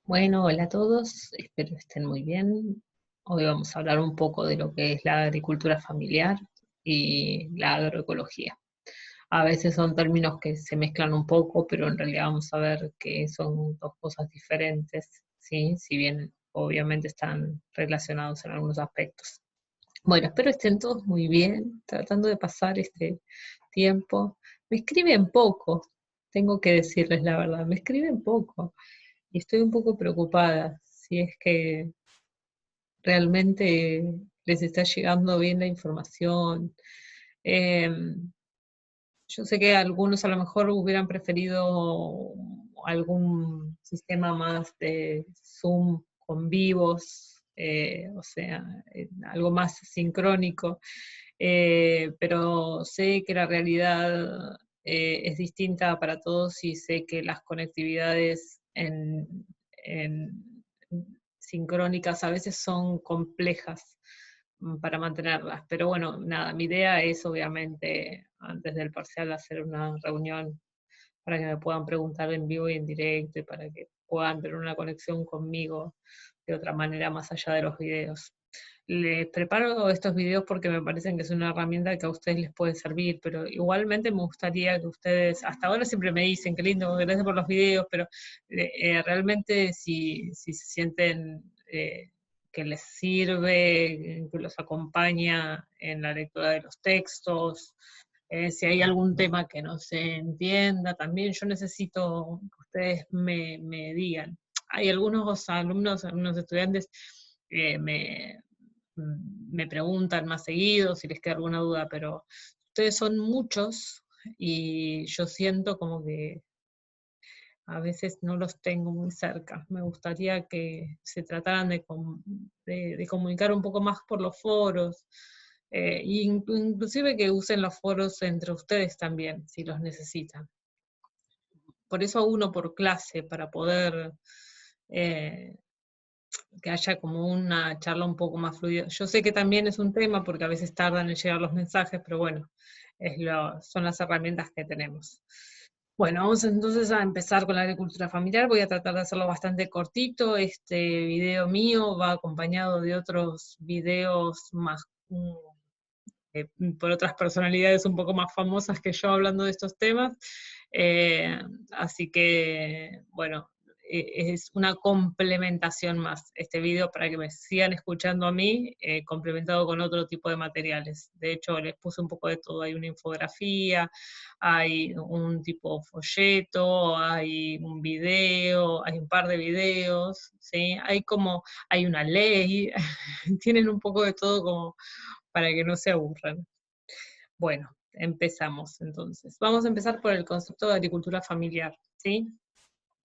Bueno, hola a todos, espero estén muy bien. Hoy vamos a hablar un poco de lo que es la agricultura familiar y la agroecología. A veces son términos que se mezclan un poco, pero en realidad vamos a ver que son dos cosas diferentes, ¿sí? Si bien obviamente están relacionados en algunos aspectos. Bueno, espero estén todos muy bien, tratando de pasar este tiempo. Me escriben poco, tengo que decirles la verdad, me escriben poco. Y estoy un poco preocupada si es que realmente les está llegando bien la información. Em, yo sé que algunos a lo mejor hubieran preferido algún sistema más de Zoom con vivos, o sea, algo más sincrónico, pero sé que la realidad es distinta para todos y sé que las conectividades en sincrónicas a veces son complejas para mantenerlas. Pero bueno, nada, mi idea es obviamente antes del parcial hacer una reunión para que me puedan preguntar en vivo y en directo y para que puedan tener una conexión conmigo de otra manera más allá de los videos. Les preparo estos videos porque me parecen que es una herramienta que a ustedes les puede servir, pero igualmente me gustaría que ustedes, hasta ahora siempre me dicen, qué lindo, gracias por los videos, pero realmente si se sienten que les sirve, que los acompaña en la lectura de los textos, si hay algún tema que no se entienda, también yo necesito que ustedes me digan. Hay algunos alumnos, algunos estudiantes me preguntan más seguido si les queda alguna duda, pero ustedes son muchos y yo siento como que a veces no los tengo muy cerca. Me gustaría que se trataran de comunicar un poco más por los foros, inclusive que usen los foros entre ustedes también, si los necesitan. Por eso uno por clase, para poder eh, que haya como una charla un poco más fluida. Yo sé que también es un tema porque a veces tardan en llegar los mensajes, pero bueno, son las herramientas que tenemos. Bueno, vamos entonces a empezar con la agricultura familiar. Voy a tratar de hacerlo bastante cortito. Este video mío va acompañado de otros videos más por otras personalidades un poco más famosas que yo hablando de estos temas. Eh, Así que, bueno, es una complementación más este video para que me sigan escuchando a mí, complementado con otro tipo de materiales. De hecho, les puse un poco de todo. Hay una infografía, hay un tipo folleto, hay un video, hay un par de videos, ¿sí? Hay una ley, tienen un poco de todo como para que no se aburran. Bueno, empezamos entonces. Vamos a empezar por el concepto de agricultura familiar, ¿sí?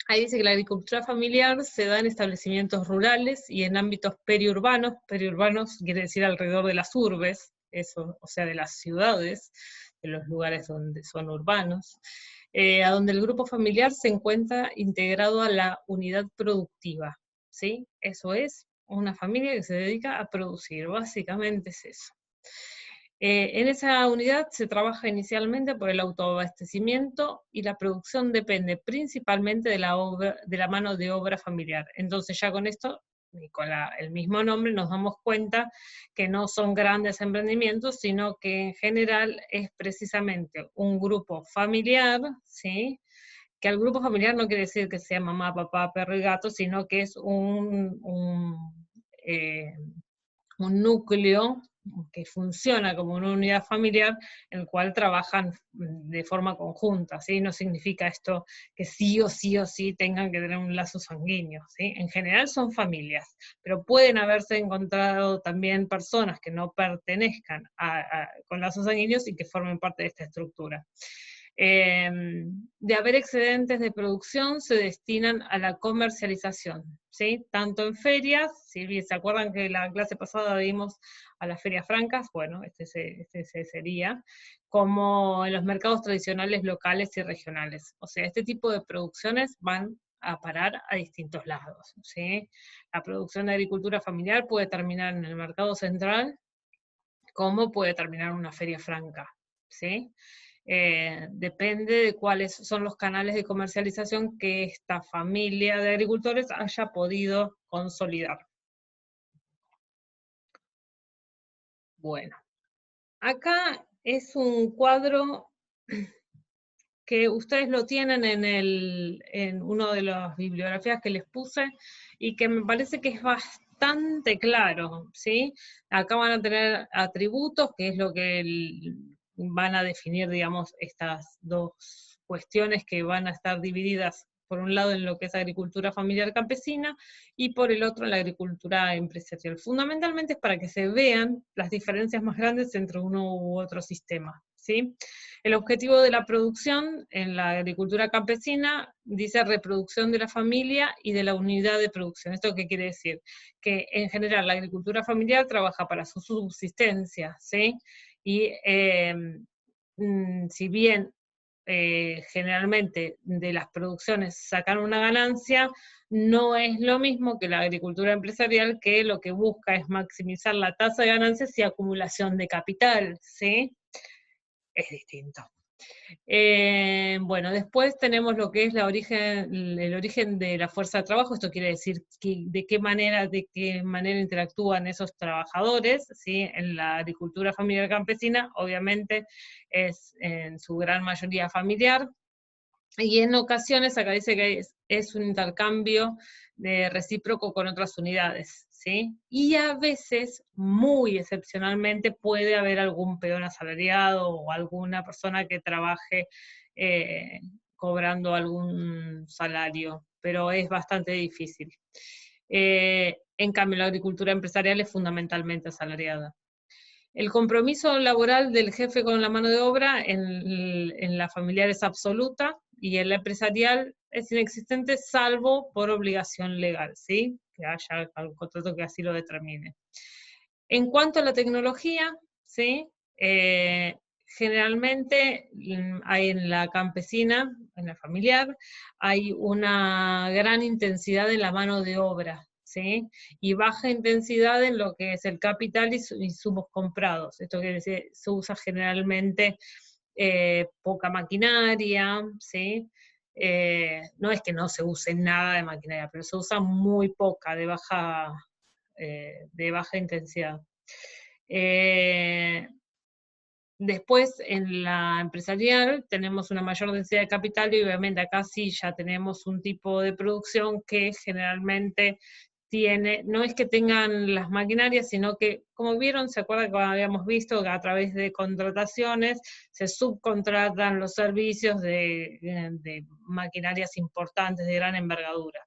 Ahí dice que la agricultura familiar se da en establecimientos rurales y en ámbitos periurbanos. Periurbanos quiere decir alrededor de las urbes, eso, o sea, de las ciudades, de los lugares donde son urbanos, a donde el grupo familiar se encuentra integrado a la unidad productiva, ¿sí? Eso es una familia que se dedica a producir, básicamente es eso. En esa unidad se trabaja inicialmente por el autoabastecimiento y la producción depende principalmente de la mano de obra familiar. Entonces ya con esto, y con el mismo nombre, nos damos cuenta que no son grandes emprendimientos, sino que en general es precisamente un grupo familiar, ¿sí? Que el grupo familiar no quiere decir que sea mamá, papá, perro y gato, sino que es eh, un núcleo que funciona como una unidad familiar en el cual trabajan de forma conjunta, ¿sí? No significa esto que sí o sí o sí tengan que tener un lazo sanguíneo, ¿sí? En general son familias, pero pueden haberse encontrado también personas que no pertenezcan con lazos sanguíneos y que formen parte de esta estructura. De haber excedentes de producción se destinan a la comercialización, ¿sí? Tanto en ferias, si se acuerdan que la clase pasada dimos a las ferias francas, bueno, este sería, como en los mercados tradicionales locales y regionales. O sea, este tipo de producciones van a parar a distintos lados, ¿sí? La producción de agricultura familiar puede terminar en el mercado central, como puede terminar en una feria franca, ¿sí? Depende de cuáles son los canales de comercialización que esta familia de agricultores haya podido consolidar. Bueno, acá es un cuadro que ustedes lo tienen en una de las bibliografías que les puse y que me parece que es bastante claro, ¿sí? Acá van a tener atributos, que es lo que van a definir, digamos, estas dos cuestiones que van a estar divididas, por un lado en lo que es agricultura familiar campesina y por el otro en la agricultura empresarial. Fundamentalmente es para que se vean las diferencias más grandes entre uno u otro sistema, ¿sí? El objetivo de la producción en la agricultura campesina dice reproducción de la familia y de la unidad de producción. ¿Esto qué quiere decir? Que en general la agricultura familiar trabaja para su subsistencia, ¿sí? Y si bien generalmente de las producciones sacan una ganancia, no es lo mismo que la agricultura empresarial, que lo que busca es maximizar la tasa de ganancias y acumulación de capital, ¿sí? Es distinto. Bueno, después tenemos lo que es el origen de la fuerza de trabajo. Esto quiere decir de qué manera interactúan esos trabajadores, ¿sí? En la agricultura familiar campesina, obviamente, es en su gran mayoría familiar, y en ocasiones, acá dice que es un intercambio recíproco con otras unidades, ¿sí? Y a veces, muy excepcionalmente, puede haber algún peón asalariado o alguna persona que trabaje cobrando algún salario, pero es bastante difícil. En cambio, la agricultura empresarial es fundamentalmente asalariada. El compromiso laboral del jefe con la mano de obra en la familiar es absoluta y en la empresarial es inexistente salvo por obligación legal, ¿sí? Que haya algún contrato que así lo determine. En cuanto a la tecnología, ¿sí? Generalmente hay en la campesina, en la familiar, hay una gran intensidad en la mano de obra, ¿sí? Y baja intensidad en lo que es el capital y insumos comprados. Esto quiere decir, se usa generalmente poca maquinaria, ¿sí? No es que no se use nada de maquinaria, pero se usa muy poca, de baja intensidad. Después, en la empresarial, tenemos una mayor densidad de capital y obviamente acá sí ya tenemos un tipo de producción que generalmente tiene, no es que tengan las maquinarias, sino que, como vieron, se acuerdan que habíamos visto que a través de contrataciones se subcontratan los servicios de maquinarias importantes de gran envergadura.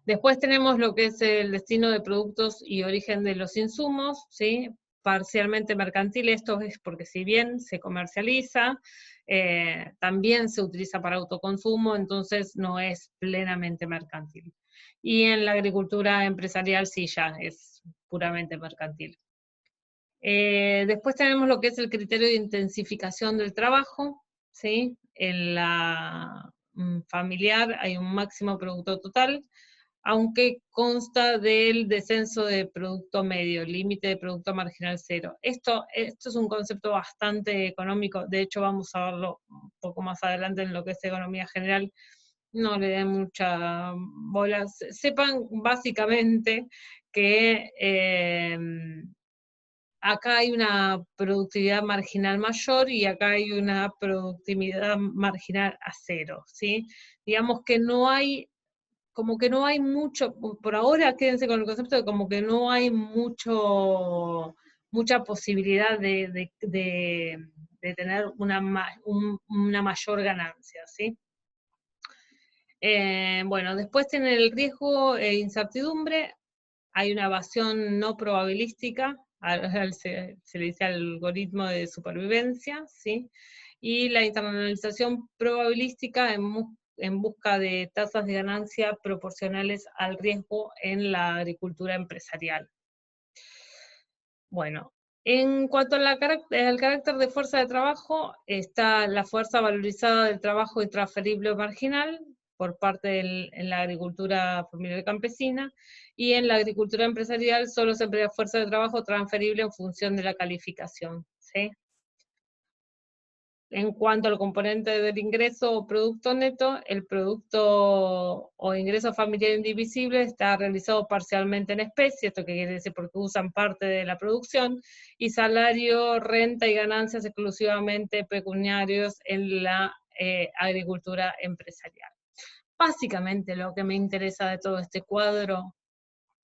Después tenemos lo que es el destino de productos y origen de los insumos, ¿sí? Parcialmente mercantil. Esto es porque si bien se comercializa, también se utiliza para autoconsumo, entonces no es plenamente mercantil. Y en la agricultura empresarial sí ya es puramente mercantil. Después tenemos lo que es el criterio de intensificación del trabajo, ¿sí? En la familiar hay un máximo producto total, aunque consta del descenso de producto medio, límite de producto marginal cero. Esto es un concepto bastante económico, de hecho vamos a verlo un poco más adelante en lo que es economía general, no le den mucha bola. Sepan básicamente que acá hay una productividad marginal mayor y acá hay una productividad marginal a cero, ¿sí? Digamos que no hay, como que no hay mucho, por ahora quédense con el concepto de como que no hay mucha posibilidad de tener una mayor ganancia, ¿sí? Bueno, después tiene el riesgo e incertidumbre, hay una evasión no probabilística, se le dice algoritmo de supervivencia, ¿sí? Y la internalización probabilística en busca de tasas de ganancia proporcionales al riesgo en la agricultura empresarial. Bueno, en cuanto al carácter de fuerza de trabajo, está la fuerza valorizada del trabajo intransferible o marginal por parte en la agricultura familiar campesina, y en la agricultura empresarial solo se emplea fuerza de trabajo transferible en función de la calificación, ¿sí? en cuanto al componente del ingreso o producto neto, el producto o ingreso familiar indivisible está realizado parcialmente en especie, esto que quiere decir porque usan parte de la producción, y salario, renta y ganancias exclusivamente pecuniarios en la agricultura empresarial. Básicamente lo que me interesa de todo este cuadro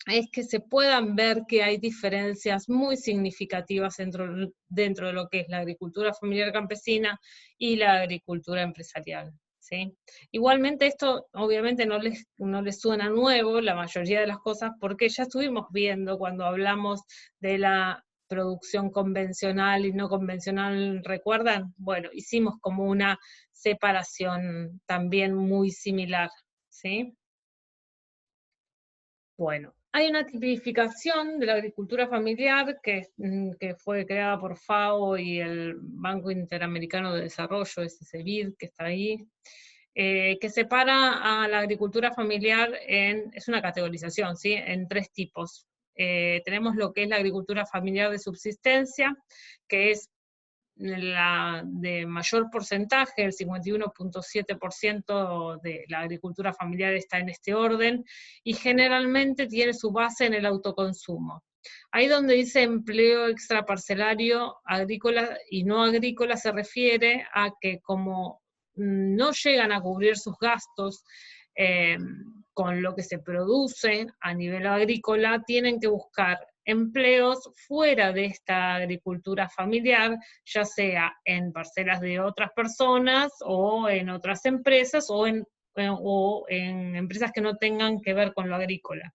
es que se puedan ver que hay diferencias muy significativas dentro de lo que es la agricultura familiar campesina y la agricultura empresarial, ¿sí? Igualmente esto obviamente no les suena nuevo, la mayoría de las cosas, porque ya estuvimos viendo cuando hablamos de la producción convencional y no convencional, ¿recuerdan? Bueno, hicimos como una separación también muy similar, ¿sí? Bueno, hay una tipificación de la agricultura familiar que fue creada por FAO y el Banco Interamericano de Desarrollo, ese CEBID que está ahí, que separa a la agricultura familiar es una categorización, ¿sí? En tres tipos. Tenemos lo que es la agricultura familiar de subsistencia, que es la de mayor porcentaje, el 51.7% de la agricultura familiar está en este orden, y generalmente tiene su base en el autoconsumo. Ahí donde dice empleo extraparcelario agrícola y no agrícola se refiere a que como no llegan a cubrir sus gastos con lo que se produce a nivel agrícola, tienen que buscar empleos fuera de esta agricultura familiar, ya sea en parcelas de otras personas o en otras empresas o en empresas que no tengan que ver con lo agrícola.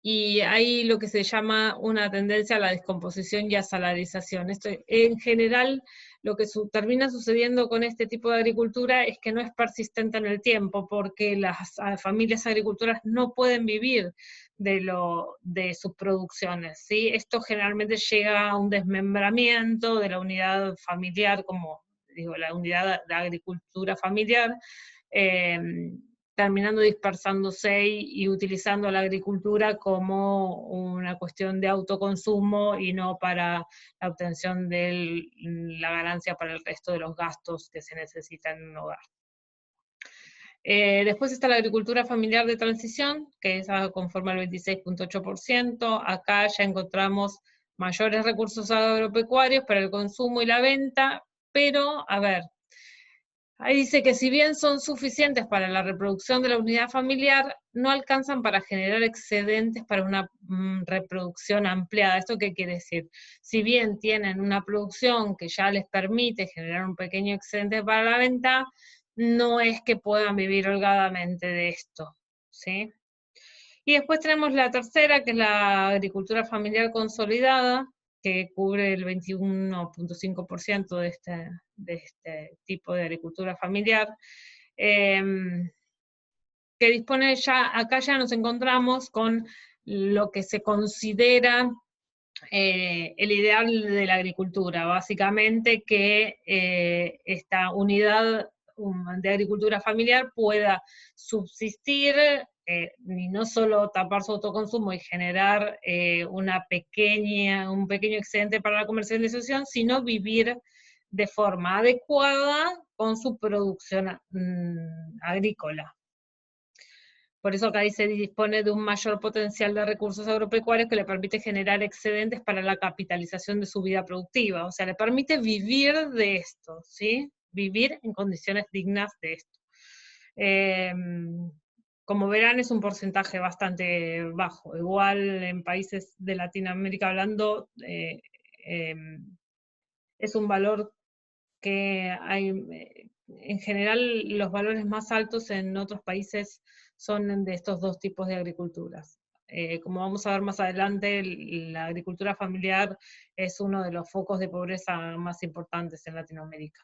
Y hay lo que se llama una tendencia a la descomposición y a salarización. Esto, en general, lo que termina sucediendo con este tipo de agricultura es que no es persistente en el tiempo, porque las familias agricultoras no pueden vivir de sus producciones, ¿sí? Esto generalmente llega a un desmembramiento de la unidad familiar, como digo, la unidad de agricultura familiar, terminando dispersándose y utilizando la agricultura como una cuestión de autoconsumo y no para la obtención de la ganancia para el resto de los gastos que se necesitan en un hogar. Después está la agricultura familiar de transición, que esa conforma el 26.8%. Acá ya encontramos mayores recursos agropecuarios para el consumo y la venta, pero, a ver, ahí dice que si bien son suficientes para la reproducción de la unidad familiar, no alcanzan para generar excedentes para una reproducción ampliada. ¿Esto qué quiere decir? Si bien tienen una producción que ya les permite generar un pequeño excedente para la venta, no es que puedan vivir holgadamente de esto, ¿sí? Y después tenemos la tercera, que es la agricultura familiar consolidada, que cubre el 21.5% de este tipo de agricultura familiar, que dispone ya, acá ya nos encontramos con lo que se considera el ideal de la agricultura, básicamente que esta unidad de agricultura familiar pueda subsistir y no solo tapar su autoconsumo y generar un pequeño excedente para la comercialización, sino vivir de forma adecuada con su producción agrícola. Por eso acá dice dispone de un mayor potencial de recursos agropecuarios que le permite generar excedentes para la capitalización de su vida productiva. O sea, le permite vivir de esto, ¿sí? Vivir en condiciones dignas de esto. Como verán, es un porcentaje bastante bajo. Igual en países de Latinoamérica hablando, es un valor que hay, en general, los valores más altos en otros países son de estos dos tipos de agriculturas. Como vamos a ver más adelante, la agricultura familiar es uno de los focos de pobreza más importantes en Latinoamérica.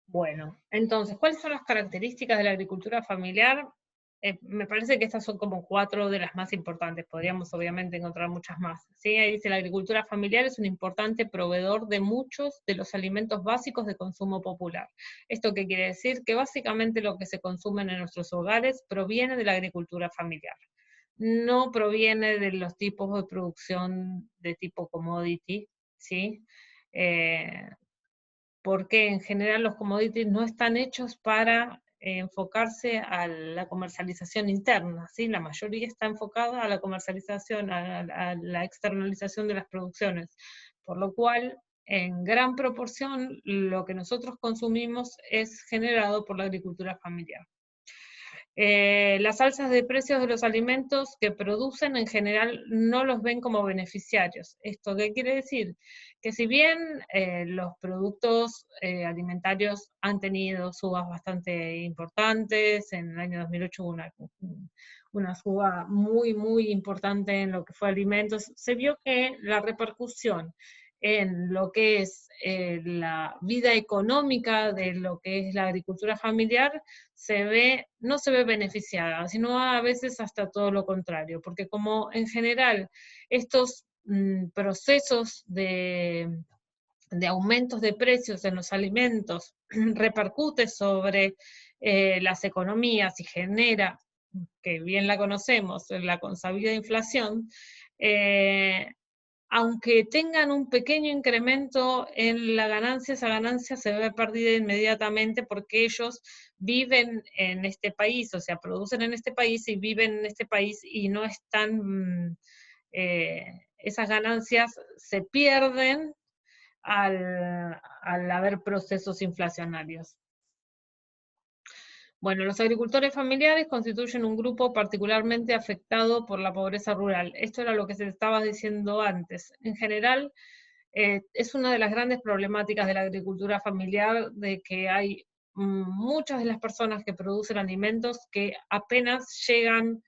Bueno, entonces, ¿cuáles son las características de la agricultura familiar? Me parece que estas son como 4 de las más importantes, podríamos obviamente encontrar muchas más. ¿Sí? Ahí dice, la agricultura familiar es un importante proveedor de muchos de los alimentos básicos de consumo popular. ¿Esto qué quiere decir? Que básicamente lo que se consume en nuestros hogares proviene de la agricultura familiar. no proviene de los tipos de producción de tipo commodity, ¿sí? Porque en general los commodities no están hechos para enfocarse a la comercialización interna, ¿sí? La mayoría está enfocada a la comercialización, a la externalización de las producciones, por lo cual, en gran proporción, lo que nosotros consumimos es generado por la agricultura familiar. Las alzas de precios de los alimentos que producen en general no los ven como beneficiarios. ¿Esto qué quiere decir? Que si bien los productos alimentarios han tenido subas bastante importantes, en el año 2008 hubo una suba muy, muy importante en lo que fue alimentos, se vio que la repercusión en lo que es la vida económica de lo que es la agricultura familiar no se ve beneficiada, sino a veces hasta todo lo contrario, porque como en general estos procesos de aumentos de precios en los alimentos repercute sobre las economías y genera, que bien la conocemos, la consabida inflación, aunque tengan un pequeño incremento en la ganancia, esa ganancia se ve perdida inmediatamente porque ellos viven en este país, o sea, producen en este país y viven en este país y no están, esas ganancias se pierden al haber procesos inflacionarios. Bueno, los agricultores familiares constituyen un grupo particularmente afectado por la pobreza rural. Esto era lo que se estaba diciendo antes. En general, es una de las grandes problemáticas de la agricultura familiar, de que hay muchas de las personas que producen alimentos que apenas llegan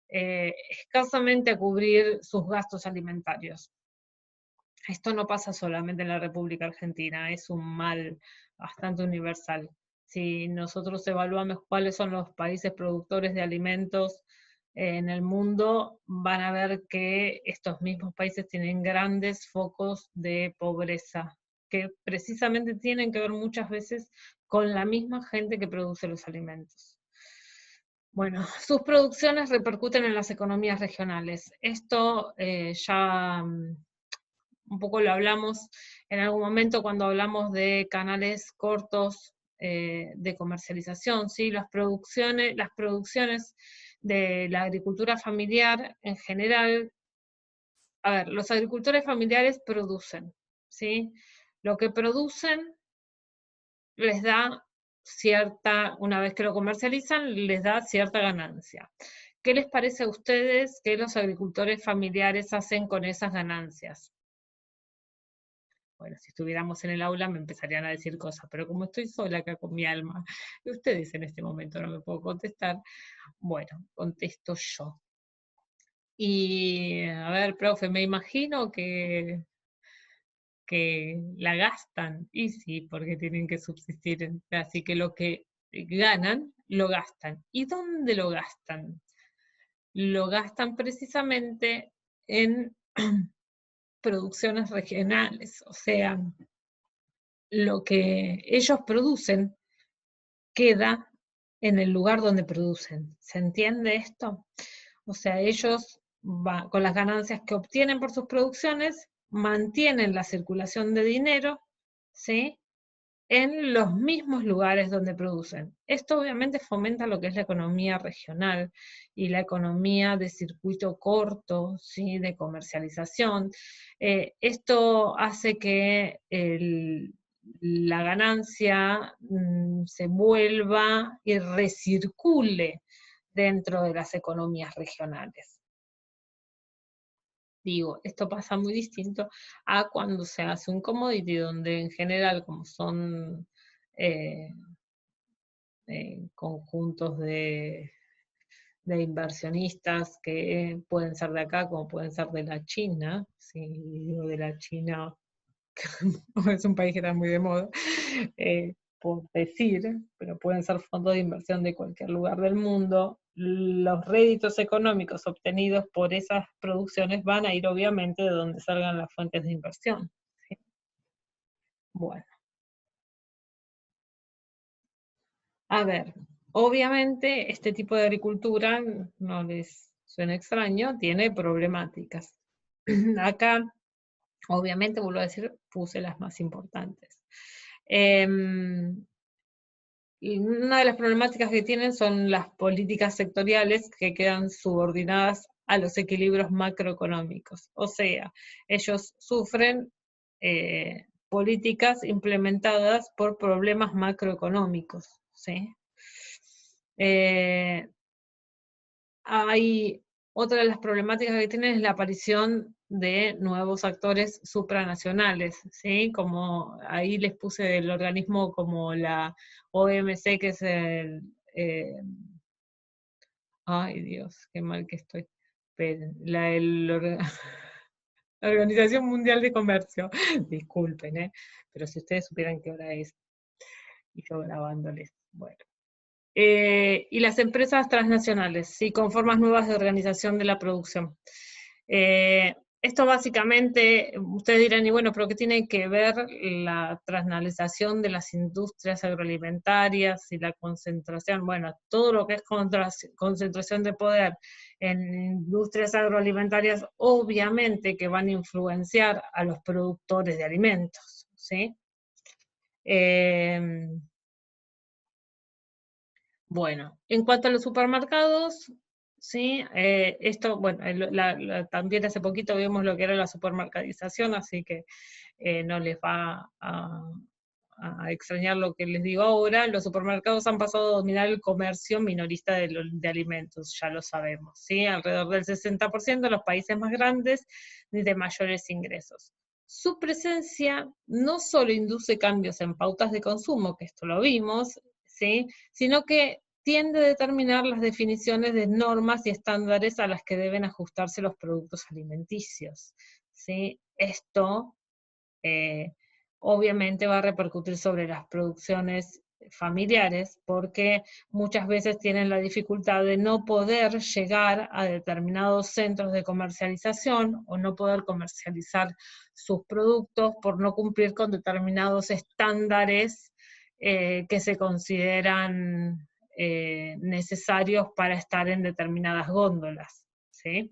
escasamente a cubrir sus gastos alimentarios. Esto no pasa solamente en la República Argentina, es un mal bastante universal. Si nosotros evaluamos cuáles son los países productores de alimentos en el mundo, van a ver que estos mismos países tienen grandes focos de pobreza, que precisamente tienen que ver muchas veces con la misma gente que produce los alimentos. Bueno, sus producciones repercuten en las economías regionales. Esto ya un poco lo hablamos en algún momento cuando hablamos de canales cortos de comercialización, ¿sí? Las producciones de la agricultura familiar en general. A ver, los agricultores familiares producen, ¿sí? Lo que producen les da una vez que lo comercializan, les da cierta ganancia. ¿Qué les parece a ustedes que los agricultores familiares hacen con esas ganancias? Bueno, si estuviéramos en el aula me empezarían a decir cosas, pero como estoy sola acá con mi alma, y ustedes en este momento no me puedo contestar, bueno, contesto yo. Y a ver, profe, me imagino que la gastan, y sí, porque tienen que subsistir, así que lo que ganan, lo gastan. ¿Y dónde lo gastan? Lo gastan precisamente en producciones regionales, o sea, lo que ellos producen queda en el lugar donde producen. ¿Se entiende esto? O sea, ellos con las ganancias que obtienen por sus producciones mantienen la circulación de dinero, ¿sí? En los mismos lugares donde producen. Esto obviamente fomenta lo que es la economía regional y la economía de circuito corto, ¿sí? De comercialización. Esto hace que la ganancia se vuelva y recircule dentro de las economías regionales. Digo, esto pasa muy distinto a cuando se hace un commodity, donde en general, como son eh, conjuntos de inversionistas que pueden ser de acá como pueden ser de la China, si digo de la China, es un país que está muy de moda, por decir, pero pueden ser fondos de inversión de cualquier lugar del mundo. Los réditos económicos obtenidos por esas producciones van a ir obviamente de donde salgan las fuentes de inversión. ¿Sí? Bueno, a ver, obviamente este tipo de agricultura no les suena extraño, tiene problemáticas. Acá, obviamente, vuelvo a decir, puse las más importantes. Y una de las problemáticas que tienen son las políticas sectoriales que quedan subordinadas a los equilibrios macroeconómicos. O sea, ellos sufren políticas implementadas por problemas macroeconómicos, ¿sí? Hay otra de las problemáticas que tienen es la aparición de nuevos actores supranacionales, ¿sí? Como ahí les puse el organismo como la OMC, que es ay Dios, qué mal que estoy. Esperen, la Organización Mundial de Comercio. Disculpen, pero si ustedes supieran qué hora es, y yo grabándoles, bueno. Y las empresas transnacionales, ¿sí? Con formas nuevas de organización de la producción. Esto básicamente, ustedes dirán, y bueno, pero ¿qué tiene que ver la transnacionalización de las industrias agroalimentarias y la concentración? Bueno, todo lo que es concentración de poder en industrias agroalimentarias, obviamente que van a influenciar a los productores de alimentos, ¿sí? Bueno, en cuanto a los supermercados, sí, esto, bueno, también hace poquito vimos lo que era la supermercadización, así que no les va a extrañar lo que les digo ahora. Los supermercados han pasado a dominar el comercio minorista de alimentos, ya lo sabemos, ¿sí? Alrededor del 60% de los países más grandes y de mayores ingresos. Su presencia no solo induce cambios en pautas de consumo, que esto lo vimos, ¿sí? Sino que tiende a determinar las definiciones de normas y estándares a las que deben ajustarse los productos alimenticios, ¿sí? Esto obviamente va a repercutir sobre las producciones familiares, porque muchas veces tienen la dificultad de no poder llegar a determinados centros de comercialización o no poder comercializar sus productos por no cumplir con determinados estándares que se consideran necesarios para estar en determinadas góndolas, ¿sí?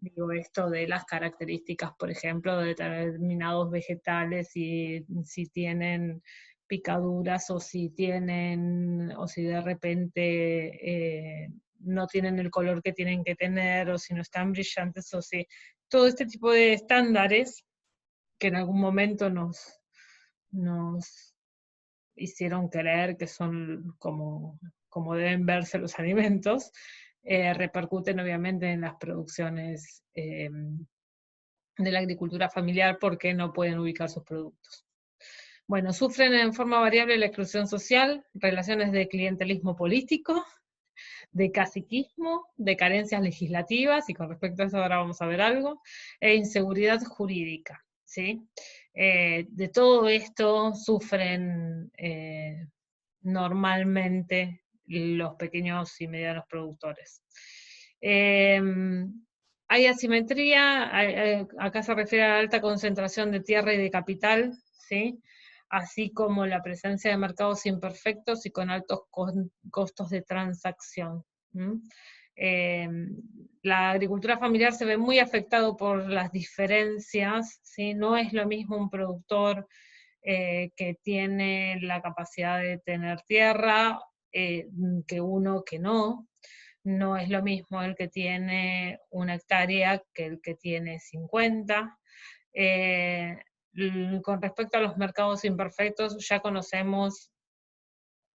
Digo esto de las características, por ejemplo, de determinados vegetales, si tienen picaduras o si tienen, o si de repente no tienen el color que tienen que tener, o si no están brillantes, o si todo este tipo de estándares que en algún momento nos hicieron creer que son como deben verse los alimentos, repercuten obviamente en las producciones de la agricultura familiar porque no pueden ubicar sus productos. Bueno, sufren en forma variable la exclusión social, relaciones de clientelismo político, de caciquismo, de carencias legislativas, y con respecto a eso ahora vamos a ver algo, e inseguridad jurídica, ¿sí? De todo esto sufren normalmente los pequeños y medianos productores. Hay asimetría, acá se refiere a la alta concentración de tierra y de capital, ¿sí? Así como la presencia de mercados imperfectos y con altos costos de transacción. La agricultura familiar se ve muy afectado por las diferencias, ¿sí? No es lo mismo un productor que tiene la capacidad de tener tierra que uno que no. No es lo mismo el que tiene 1 hectárea que el que tiene 50. Con respecto a los mercados imperfectos, ya conocemos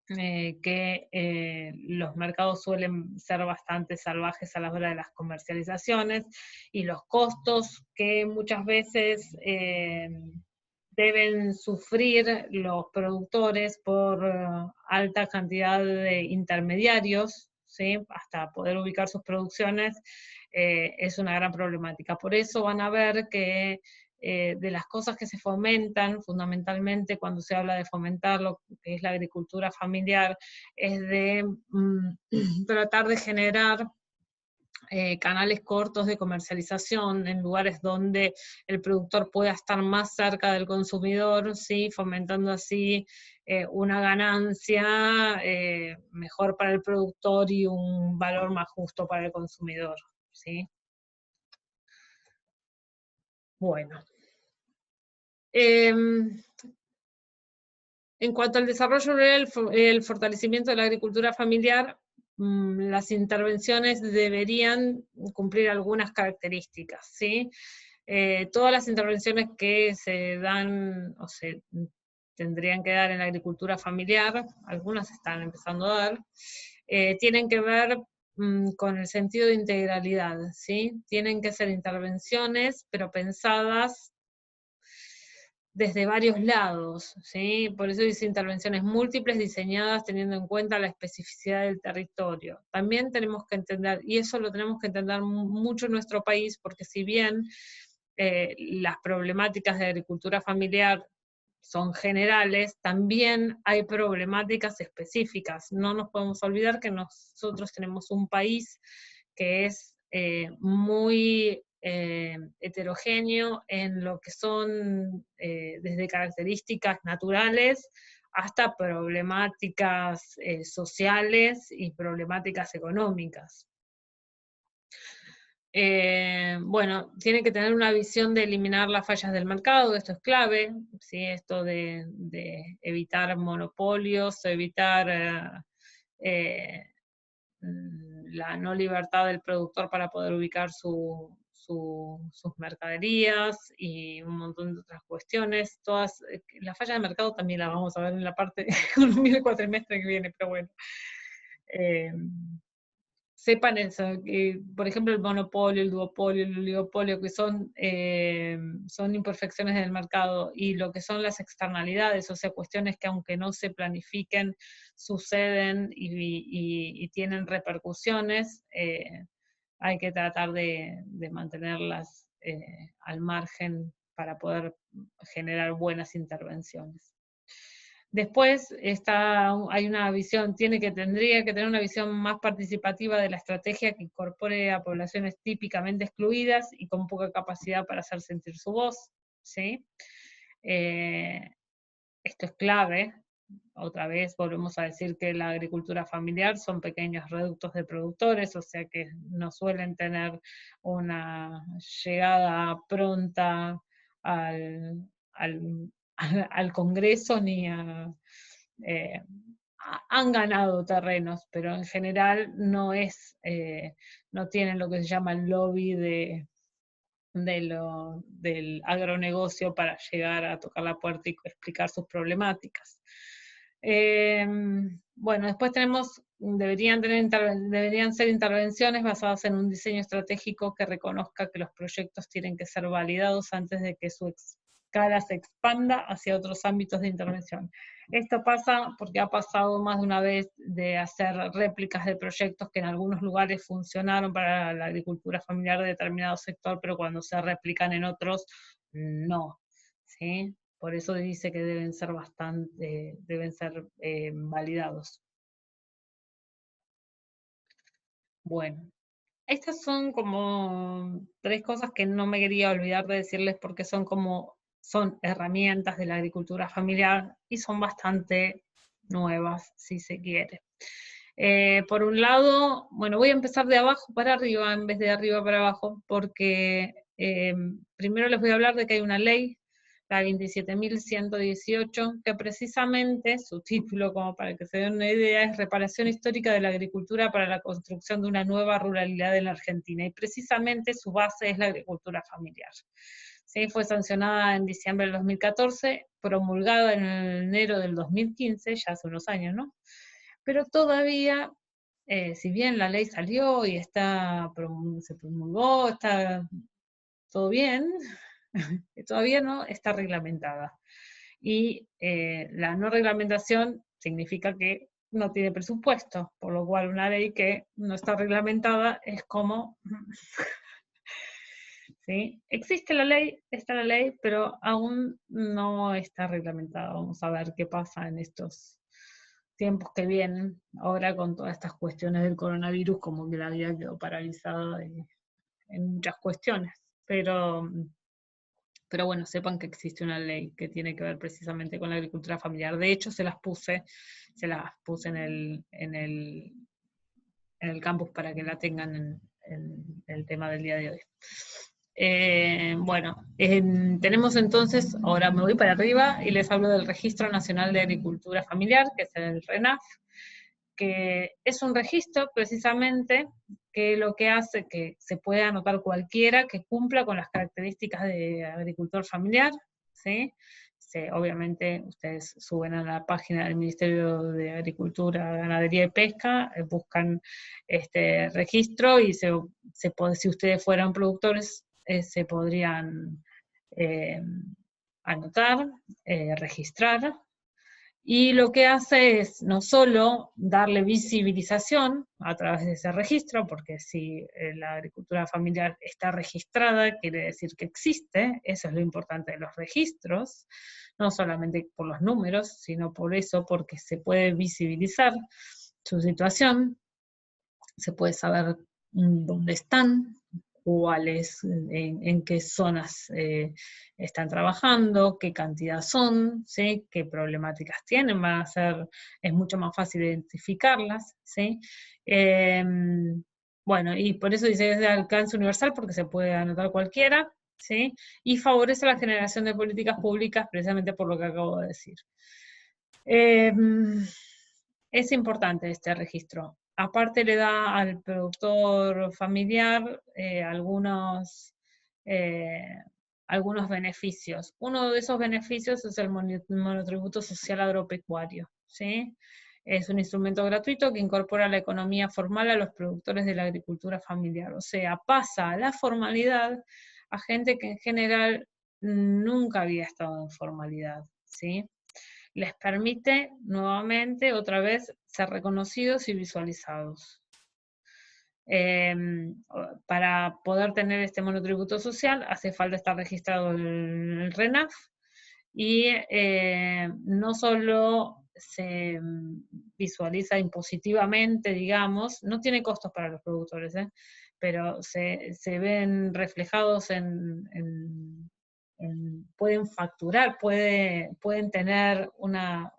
que los mercados suelen ser bastante salvajes a la hora de las comercializaciones y los costos que muchas veces deben sufrir los productores por alta cantidad de intermediarios, ¿sí? Hasta poder ubicar sus producciones, es una gran problemática. Por eso van a ver que de las cosas que se fomentan, fundamentalmente cuando se habla de fomentar lo que es la agricultura familiar, es de tratar de generar canales cortos de comercialización en lugares donde el productor pueda estar más cerca del consumidor, ¿sí? Fomentando así una ganancia mejor para el productor y un valor más justo para el consumidor, ¿sí? Bueno. En cuanto al desarrollo rural, el fortalecimiento de la agricultura familiar, las intervenciones deberían cumplir algunas características, ¿sí? Todas las intervenciones que se dan o se tendrían que dar en la agricultura familiar, algunas se están empezando a dar, tienen que ver con el sentido de integralidad, ¿sí? Tienen que ser intervenciones, pero pensadas desde varios lados, ¿sí? Por eso dice intervenciones múltiples diseñadas teniendo en cuenta la especificidad del territorio. También tenemos que entender, y eso lo tenemos que entender mucho en nuestro país, porque si bien las problemáticas de agricultura familiar son generales, también hay problemáticas específicas. No nos podemos olvidar que nosotros tenemos un país que es muy heterogéneo en lo que son desde características naturales hasta problemáticas sociales y problemáticas económicas. Bueno, tiene que tener una visión de eliminar las fallas del mercado, esto es clave, ¿sí? Esto de evitar monopolios, evitar la no libertad del productor para poder ubicar sus mercaderías y un montón de otras cuestiones. Todas, la falla de mercado también la vamos a ver en la parte de economía del cuatrimestre que viene, pero bueno. Sepan eso, por ejemplo, el monopolio, el duopolio, el oligopolio, que son imperfecciones del mercado, y lo que son las externalidades, o sea, cuestiones que aunque no se planifiquen, suceden y tienen repercusiones, hay que tratar de mantenerlas al margen para poder generar buenas intervenciones. Después hay una visión, tendría que tener una visión más participativa de la estrategia que incorpore a poblaciones típicamente excluidas y con poca capacidad para hacer sentir su voz, ¿sí? Esto es clave. Otra vez volvemos a decir que la agricultura familiar son pequeños reductos de productores, o sea que no suelen tener una llegada pronta al, al, al Congreso ni han ganado terrenos, pero en general no tienen lo que se llama el lobby del agronegocio para llegar a tocar la puerta y explicar sus problemáticas. Bueno, después deberían ser intervenciones basadas en un diseño estratégico que reconozca que los proyectos tienen que ser validados antes de que su escala se expanda hacia otros ámbitos de intervención. Esto pasa porque ha pasado más de una vez de hacer réplicas de proyectos que en algunos lugares funcionaron para la agricultura familiar de determinado sector, pero cuando se replican en otros, no, ¿sí? Por eso dice que deben ser validados. Bueno, estas son como 3 cosas que no me quería olvidar de decirles porque son herramientas de la agricultura familiar y son bastante nuevas, si se quiere. Por un lado, bueno, voy a empezar de abajo para arriba en vez de arriba para abajo, porque primero les voy a hablar de que hay una ley, la 27.118, que precisamente, su título, como para que se den una idea, es Reparación Histórica de la Agricultura para la Construcción de una Nueva Ruralidad en la Argentina, y precisamente su base es la agricultura familiar. ¿Sí? Fue sancionada en diciembre del 2014, promulgada en enero del 2015, ya hace unos años, ¿no? Pero todavía, si bien la ley salió y se promulgó, está todo bien, todavía no está reglamentada. Y la no reglamentación significa que no tiene presupuesto, por lo cual una ley que no está reglamentada es como... ¿sí? Existe la ley, está la ley, pero aún no está reglamentada. Vamos a ver qué pasa en estos tiempos que vienen, ahora con todas estas cuestiones del coronavirus, como que la vida quedó paralizada en muchas cuestiones. Pero bueno, sepan que existe una ley que tiene que ver precisamente con la agricultura familiar. De hecho, se las puse en el campus para que la tengan el tema del día de hoy. Bueno, tenemos entonces, ahora me voy para arriba y les hablo del Registro Nacional de Agricultura Familiar, que es el RENAF, que es un registro precisamente que lo que hace que se pueda anotar cualquiera que cumpla con las características de agricultor familiar, ¿sí? Obviamente ustedes suben a la página del Ministerio de Agricultura, Ganadería y Pesca, buscan este registro y si ustedes fueran productores, se podrían eh, anotar, registrar, y lo que hace es no solo darle visibilización a través de ese registro, porque si la agricultura familiar está registrada, quiere decir que existe, eso es lo importante de los registros, no solamente por los números, sino por eso, porque se puede visibilizar su situación, se puede saber dónde están, cuáles, en qué zonas están trabajando, qué cantidad son, ¿sí? Qué problemáticas tienen, es mucho más fácil identificarlas, ¿sí? Bueno, y por eso dice que es de alcance universal, porque se puede anotar cualquiera, ¿sí? Y favorece la generación de políticas públicas precisamente por lo que acabo de decir. Es importante este registro. Aparte le da al productor familiar algunos beneficios. Uno de esos beneficios es el monotributo social agropecuario, ¿sí? Es un instrumento gratuito que incorpora la economía formal a los productores de la agricultura familiar. O sea, pasa a la formalidad a gente que en general nunca había estado en formalidad, ¿sí? Les permite nuevamente, otra vez, ser reconocidos y visualizados. Para poder tener este monotributo social hace falta estar registrado en el RENAF y no solo se visualiza impositivamente, digamos, no tiene costos para los productores, pero se ven reflejados pueden facturar, pueden tener una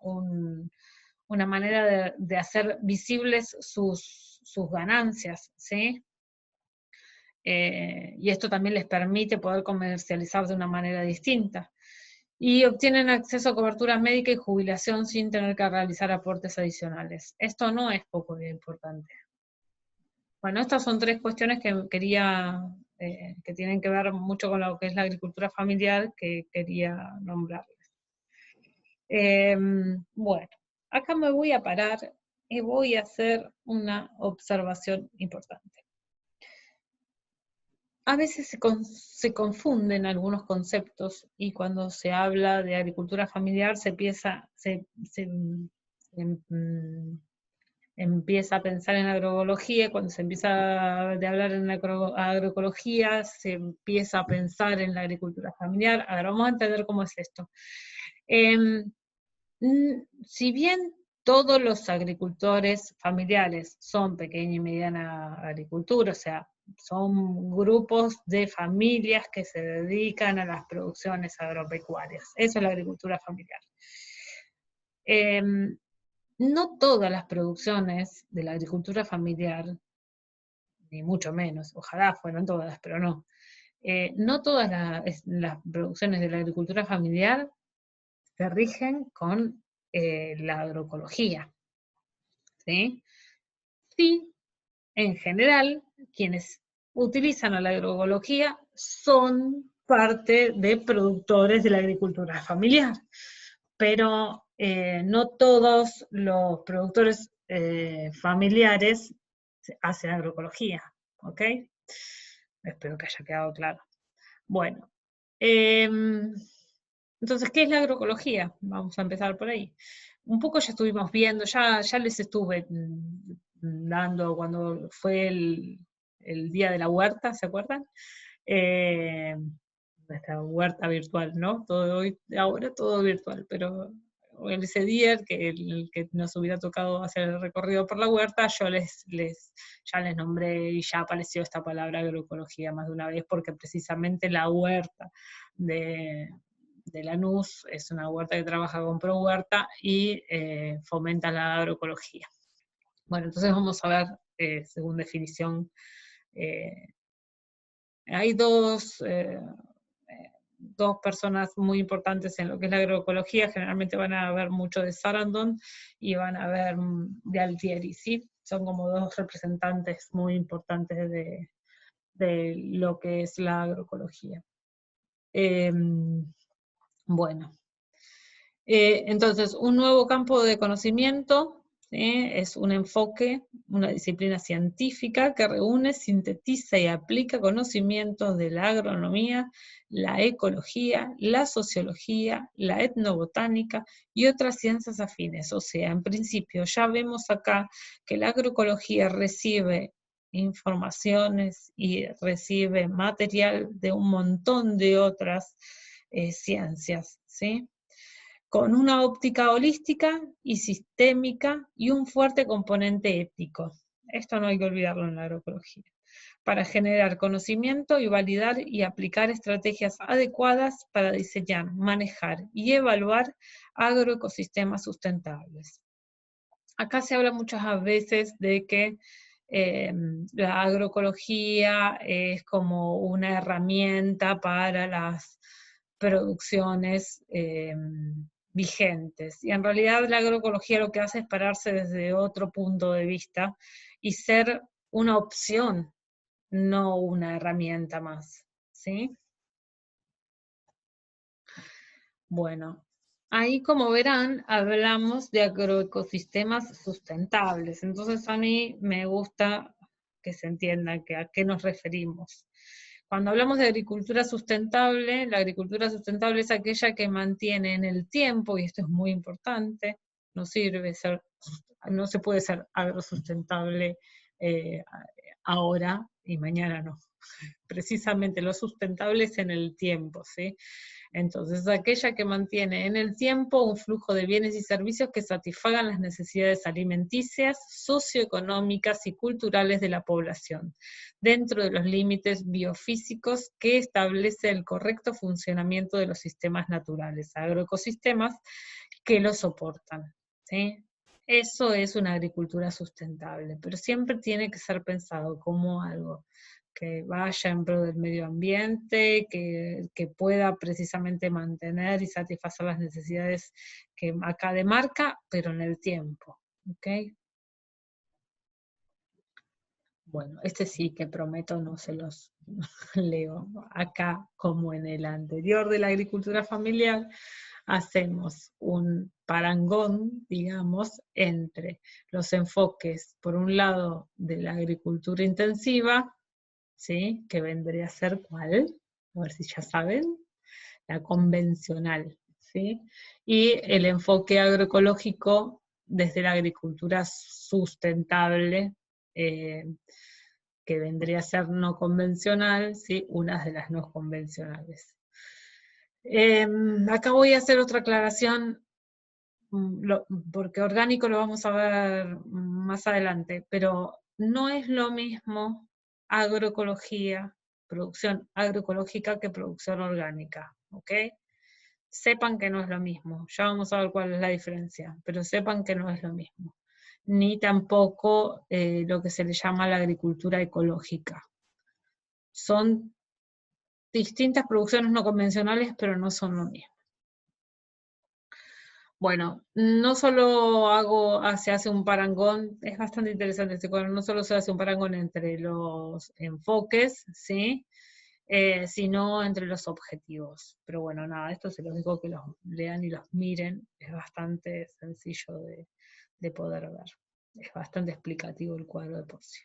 manera de hacer visibles sus ganancias, ¿sí? Y esto también les permite poder comercializar de una manera distinta. Y obtienen acceso a cobertura médica y jubilación sin tener que realizar aportes adicionales. Esto no es poco importante. Bueno, estas son tres cuestiones que quería, que tienen que ver mucho con lo que es la agricultura familiar, que quería nombrarles. Bueno, acá me voy a parar y voy a hacer una observación importante. A veces se confunden algunos conceptos y cuando se habla de agricultura familiar empieza a pensar en agroecología, cuando se empieza a hablar en agroecología, se empieza a pensar en la agricultura familiar. Ahora vamos a entender cómo es esto. Si bien todos los agricultores familiares son pequeña y mediana agricultura, o sea, son grupos de familias que se dedican a las producciones agropecuarias. Eso es la agricultura familiar. No todas las producciones de la agricultura familiar, ni mucho menos, ojalá fueran todas, pero no. No todas las producciones de la agricultura familiar se rigen con la agroecología, ¿sí? Sí, en general, quienes utilizan a la agroecología son parte de productores de la agricultura familiar, pero no todos los productores familiares hacen agroecología, ¿ok? Espero que haya quedado claro. Bueno, entonces, ¿qué es la agroecología? Vamos a empezar por ahí. Un poco ya estuvimos viendo, ya les estuve dando cuando fue el día de la huerta, ¿se acuerdan? Nuestra huerta virtual, ¿no? Ahora todo virtual, pero ese día el que nos hubiera tocado hacer el recorrido por la huerta, yo ya les nombré y ya apareció esta palabra agroecología más de una vez, porque precisamente la huerta de Lanús es una huerta que trabaja con ProHuerta y fomenta la agroecología. Bueno, entonces vamos a ver, según definición, Hay dos personas muy importantes en lo que es la agroecología, generalmente van a ver mucho de Sarandon y van a ver de Altieri, ¿sí? Son como dos representantes muy importantes de lo que es la agroecología. Bueno, entonces un nuevo campo de conocimiento, ¿sí? Es un enfoque, una disciplina científica que reúne, sintetiza y aplica conocimientos de la agronomía, la ecología, la sociología, la etnobotánica y otras ciencias afines. O sea, en principio ya vemos acá que la agroecología recibe informaciones y recibe material de un montón de otras ciencias, ¿sí? Con una óptica holística y sistémica y un fuerte componente ético. Esto no hay que olvidarlo en la agroecología. Para generar conocimiento y validar y aplicar estrategias adecuadas para diseñar, manejar y evaluar agroecosistemas sustentables. Acá se habla muchas veces de que la agroecología es como una herramienta para las producciones vigentes. Y en realidad la agroecología lo que hace es pararse desde otro punto de vista y ser una opción, no una herramienta más, ¿sí? Bueno, ahí como verán, hablamos de agroecosistemas sustentables. Entonces a mí me gusta que se entienda a qué nos referimos. Cuando hablamos de agricultura sustentable, la agricultura sustentable es aquella que mantiene en el tiempo, y esto es muy importante, no se puede ser agrosustentable ahora y mañana no. Precisamente lo sustentable es en el tiempo, ¿sí? Entonces, aquella que mantiene en el tiempo un flujo de bienes y servicios que satisfagan las necesidades alimenticias, socioeconómicas y culturales de la población, dentro de los límites biofísicos que establece el correcto funcionamiento de los sistemas naturales, agroecosistemas que lo soportan, ¿sí? Eso es una agricultura sustentable, pero siempre tiene que ser pensado como algo que vaya en pro del medio ambiente, que pueda precisamente mantener y satisfacer las necesidades que acá demarca, pero en el tiempo. ¿Ok? Bueno, este sí que prometo no se los leo acá como en el anterior de la agricultura familiar. Hacemos un parangón, digamos, entre los enfoques, por un lado, de la agricultura intensiva, ¿sí? Que vendría a ser ¿cuál? A ver si ya saben, la convencional, ¿sí? Y el enfoque agroecológico desde la agricultura sustentable, eh, que vendría a ser no convencional, ¿sí? Unas de las no convencionales. Acá voy a hacer otra aclaración, porque orgánico lo vamos a ver más adelante, pero no es lo mismo agroecología, producción agroecológica que producción orgánica, ¿ok? Sepan que no es lo mismo, ya vamos a ver cuál es la diferencia, pero sepan que no es lo mismo, ni tampoco lo que se le llama la agricultura ecológica. Son distintas producciones no convencionales, pero no son lo mismo. Bueno, no solo se hace un parangón, es bastante interesante este cuadro, no solo se hace un parangón entre los enfoques, ¿sí? Sino entre los objetivos. Pero bueno, nada, esto se los digo que los lean y los miren, es bastante sencillo de poder ver. Es bastante explicativo el cuadro de por sí.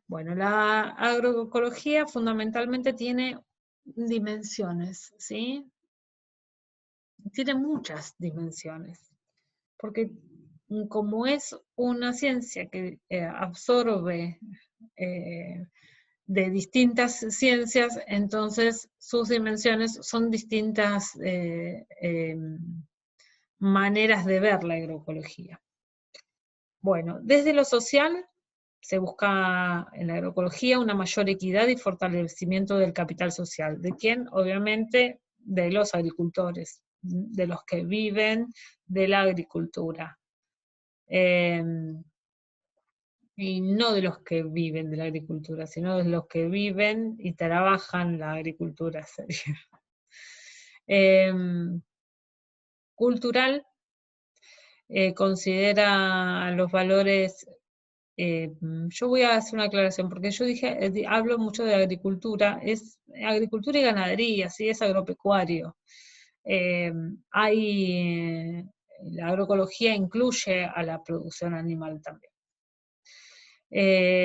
Bueno, la agroecología fundamentalmente tiene dimensiones, ¿sí? Tiene muchas dimensiones, porque como es una ciencia que absorbe de distintas ciencias, entonces sus dimensiones son distintas maneras de ver la agroecología. Bueno, desde lo social se busca en la agroecología una mayor equidad y fortalecimiento del capital social. ¿De quién? Obviamente de los agricultores, de los que viven de la agricultura. y no de los que viven de la agricultura, sino de los que viven y trabajan la agricultura, sería. Cultural considera los valores. Yo voy a hacer una aclaración, porque yo dije, hablo mucho de agricultura, es agricultura y ganadería, ¿sí? Es agropecuario. La agroecología incluye a la producción animal también.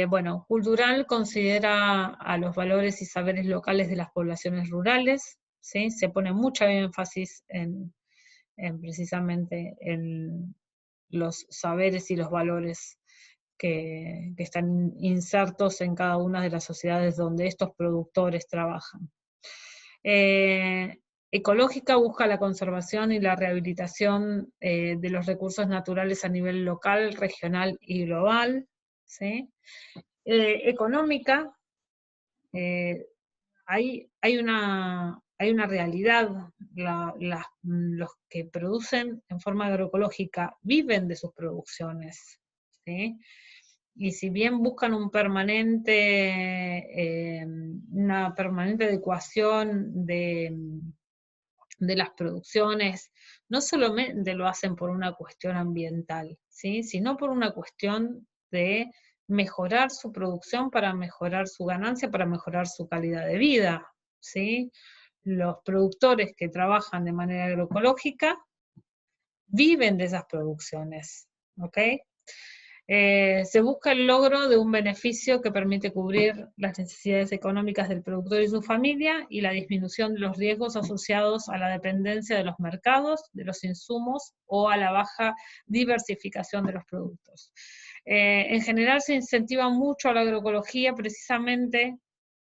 Bueno, cultural considera a los valores y saberes locales de las poblaciones rurales, ¿sí? Se pone mucho énfasis precisamente en los saberes y los valores que están insertos en cada una de las sociedades donde estos productores trabajan. Ecológica busca la conservación y la rehabilitación de los recursos naturales a nivel local, regional y global, ¿sí? Económica, hay una realidad, los que producen en forma agroecológica viven de sus producciones, ¿sí? Y si bien buscan una permanente adecuación de las producciones, no solamente lo hacen por una cuestión ambiental, ¿sí? Sino por una cuestión de mejorar su producción para mejorar su ganancia, para mejorar su calidad de vida, ¿sí? Los productores que trabajan de manera agroecológica viven de esas producciones, ¿ok? Se busca el logro de un beneficio que permite cubrir las necesidades económicas del productor y su familia y la disminución de los riesgos asociados a la dependencia de los mercados, de los insumos o a la baja diversificación de los productos. En general se incentiva mucho a la agroecología precisamente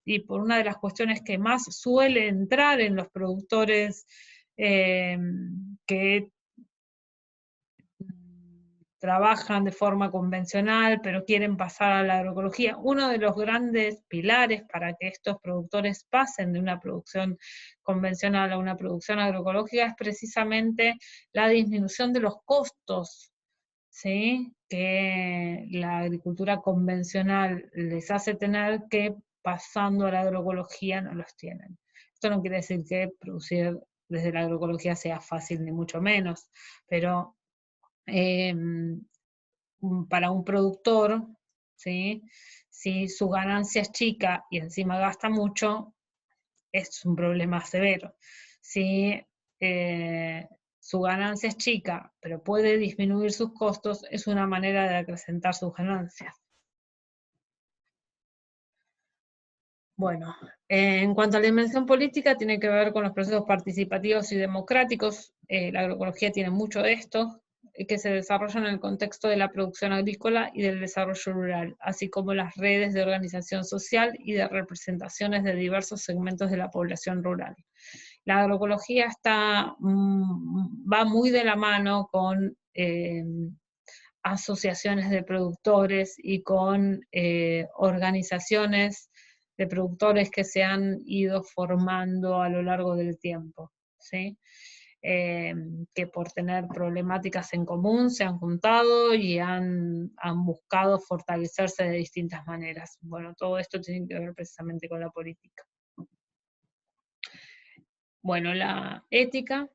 y por una de las cuestiones que más suele entrar en los productores que trabajan de forma convencional, pero quieren pasar a la agroecología. Uno de los grandes pilares para que estos productores pasen de una producción convencional a una producción agroecológica es precisamente la disminución de los costos, ¿sí? Que la agricultura convencional les hace tener, que pasando a la agroecología no los tienen. Esto no quiere decir que producir desde la agroecología sea fácil, ni mucho menos, pero para un productor, ¿sí? Si su ganancia es chica y encima gasta mucho, es un problema severo. Si su ganancia es chica, pero puede disminuir sus costos, es una manera de acrecentar sus ganancias. Bueno, en cuanto a la dimensión política, tiene que ver con los procesos participativos y democráticos. La agroecología tiene mucho de esto, que se desarrollan en el contexto de la producción agrícola y del desarrollo rural, así como las redes de organización social y de representaciones de diversos segmentos de la población rural. La agroecología va muy de la mano con asociaciones de productores y con organizaciones de productores que se han ido formando a lo largo del tiempo, ¿sí? Que por tener problemáticas en común se han juntado y han buscado fortalecerse de distintas maneras. Bueno, todo esto tiene que ver precisamente con la política. Bueno, la ética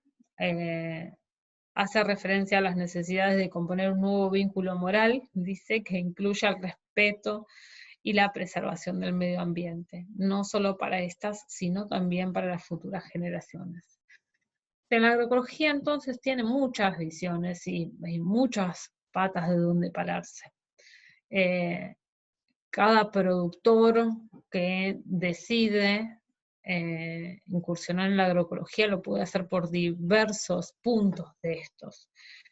hace referencia a las necesidades de componer un nuevo vínculo moral, dice, que incluya el respeto y la preservación del medio ambiente, no solo para estas, sino también para las futuras generaciones. La agroecología entonces tiene muchas visiones y muchas patas de donde pararse. Cada productor que decide incursionar en la agroecología lo puede hacer por diversos puntos de estos.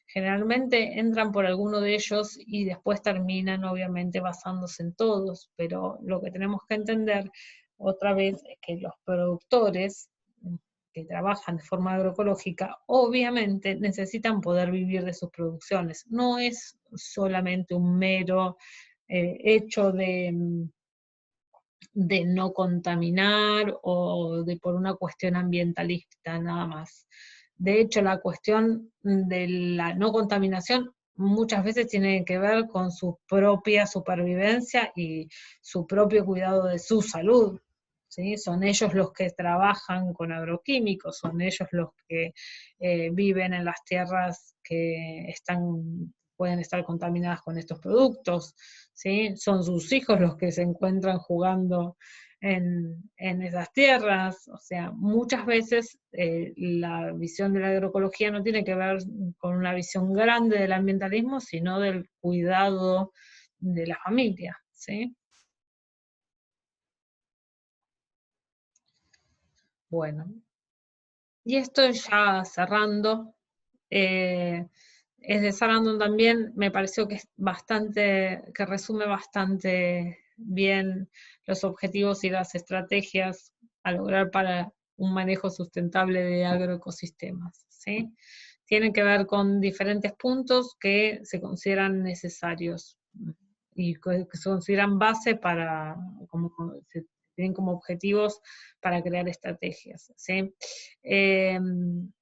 Generalmente entran por alguno de ellos y después terminan obviamente basándose en todos, pero lo que tenemos que entender otra vez es que los productores que trabajan de forma agroecológica obviamente necesitan poder vivir de sus producciones. No es solamente un mero hecho de no contaminar o de por una cuestión ambientalista nada más. De hecho, la cuestión de la no contaminación muchas veces tiene que ver con su propia supervivencia y su propio cuidado de su salud. ¿Sí? Son ellos los que trabajan con agroquímicos, son ellos los que viven en las tierras que pueden estar contaminadas con estos productos, ¿sí? Son sus hijos los que se encuentran jugando en esas tierras. O sea, muchas veces la visión de la agroecología no tiene que ver con una visión grande del ambientalismo, sino del cuidado de la familia, ¿sí? Bueno, y esto ya cerrando, es de Sarandon también, me pareció que es bastante, que resume bastante bien los objetivos y las estrategias a lograr para un manejo sustentable de agroecosistemas, ¿sí? Tienen que ver con diferentes puntos que se consideran necesarios y que se consideran base para, se tienen como objetivos para crear estrategias, ¿sí?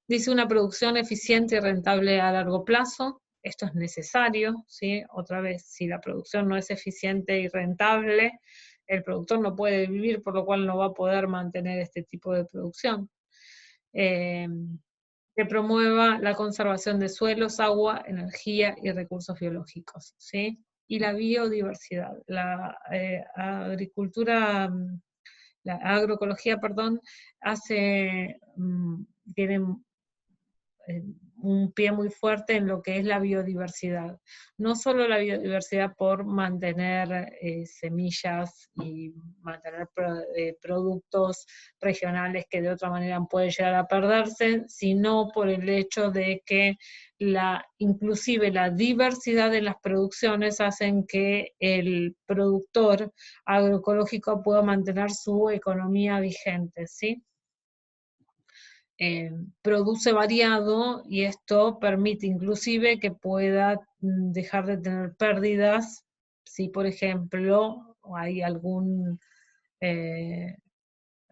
Dice una producción eficiente y rentable a largo plazo. Esto es necesario, ¿sí? Otra vez, si la producción no es eficiente y rentable, el productor no puede vivir, por lo cual no va a poder mantener este tipo de producción. Eh, que promueva la conservación de suelos, agua, energía y recursos biológicos, ¿sí? Y la biodiversidad. La agricultura, la agroecología, perdón, tiene un pie muy fuerte en lo que es la biodiversidad. No solo la biodiversidad por mantener semillas y mantener productos regionales que de otra manera pueden llegar a perderse, sino por el hecho de que inclusive la diversidad de las producciones hacen que el productor agroecológico pueda mantener su economía vigente, ¿sí? Produce variado y esto permite inclusive que pueda dejar de tener pérdidas si, por ejemplo, hay eh,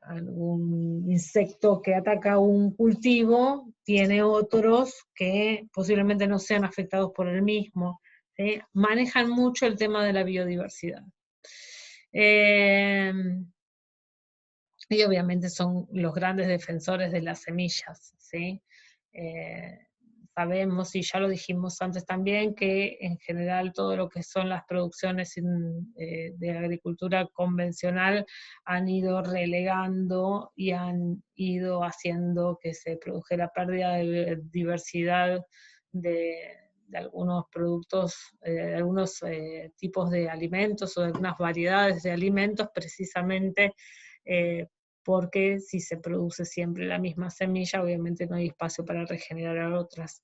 algún insecto que ataca un cultivo, tiene otros que posiblemente no sean afectados por el mismo. ¿Sí? Manejan mucho el tema de la biodiversidad. Y obviamente son los grandes defensores de las semillas, ¿sí? Eh, Sabemos, y ya lo dijimos antes también, que en general todo lo que son las producciones de agricultura convencional han ido relegando y han ido haciendo que se produjera pérdida de diversidad de algunos productos, de algunos tipos de alimentos o de algunas variedades de alimentos, precisamente eh, porque si se produce siempre la misma semilla, obviamente no hay espacio para regenerar otras.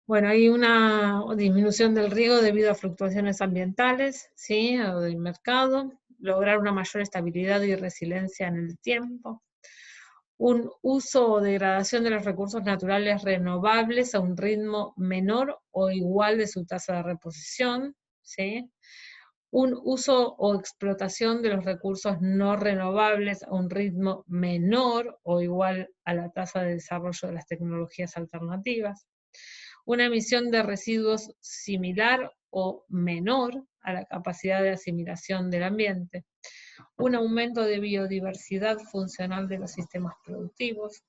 Bueno, hay una disminución del riego debido a fluctuaciones ambientales, ¿sí? O del mercado, lograr una mayor estabilidad y resiliencia en el tiempo, un uso o degradación de los recursos naturales renovables a un ritmo menor o igual de su tasa de reposición, ¿sí? Un uso o explotación de los recursos no renovables a un ritmo menor o igual a la tasa de desarrollo de las tecnologías alternativas, una emisión de residuos similar o menor a la capacidad de asimilación del ambiente, un aumento de biodiversidad funcional de los sistemas productivos,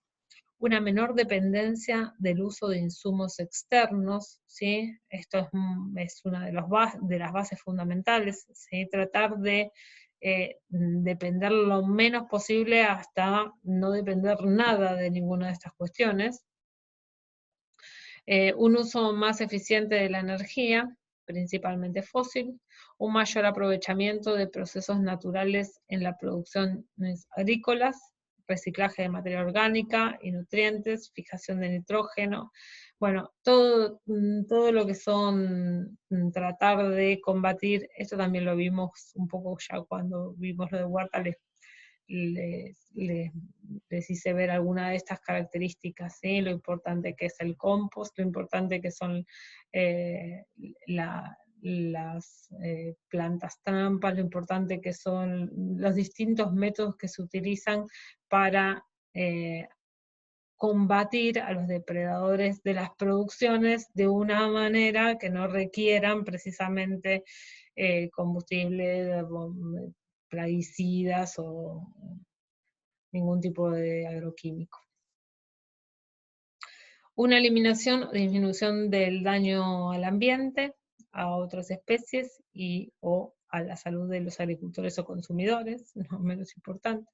una menor dependencia del uso de insumos externos, ¿sí? Esto es una de las bases fundamentales, ¿sí? Tratar de depender lo menos posible hasta no depender nada de ninguna de estas cuestiones. Un uso más eficiente de la energía, principalmente fósil, un mayor aprovechamiento de procesos naturales en las producciones agrícolas, reciclaje de materia orgánica y nutrientes, fijación de nitrógeno, bueno, todo lo que son tratar de combatir, esto también lo vimos un poco ya cuando vimos lo de Huerta, les hice ver alguna de estas características, ¿sí? Lo importante que es el compost, lo importante que son eh, las plantas trampas, lo importante que son los distintos métodos que se utilizan para combatir a los depredadores de las producciones de una manera que no requieran precisamente combustible, plaguicidas o ningún tipo de agroquímico. Una eliminación o disminución del daño al ambiente, a otras especies y o a la salud de los agricultores o consumidores, no menos importante.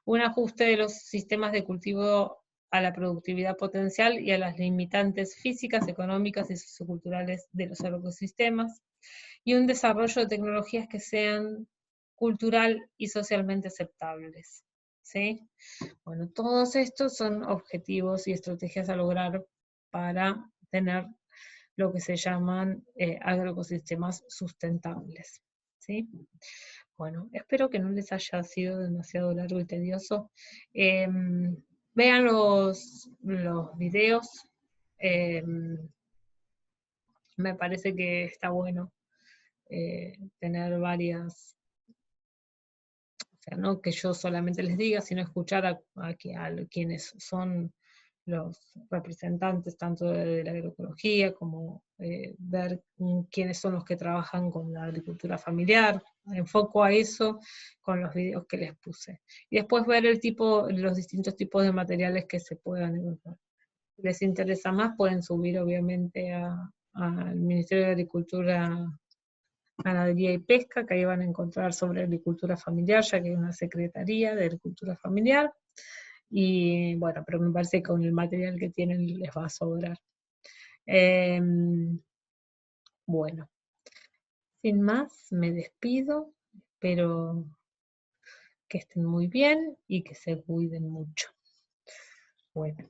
Un ajuste de los sistemas de cultivo a la productividad potencial y a las limitantes físicas, económicas y socioculturales de los ecosistemas, y un desarrollo de tecnologías que sean cultural y socialmente aceptables. ¿Sí? Bueno, todos estos son objetivos y estrategias a lograr para tener lo que se llaman agroecosistemas sustentables. ¿Sí? Bueno, espero que no les haya sido demasiado largo y tedioso. Vean los videos. Me parece que está bueno tener varias, o sea, no que yo solamente les diga, sino escuchar a quienes son los representantes tanto de la agroecología como ver quiénes son los que trabajan con la agricultura familiar. Enfoco a eso con los videos que les puse. Y después ver los distintos tipos de materiales que se puedan encontrar. Si les interesa más, pueden subir obviamente al Ministerio de Agricultura, Ganadería y Pesca, que ahí van a encontrar sobre agricultura familiar, ya que hay una secretaría de agricultura familiar. Y bueno, pero me parece que con el material que tienen les va a sobrar. Bueno, sin más, me despido. Espero que estén muy bien y que se cuiden mucho. Bueno.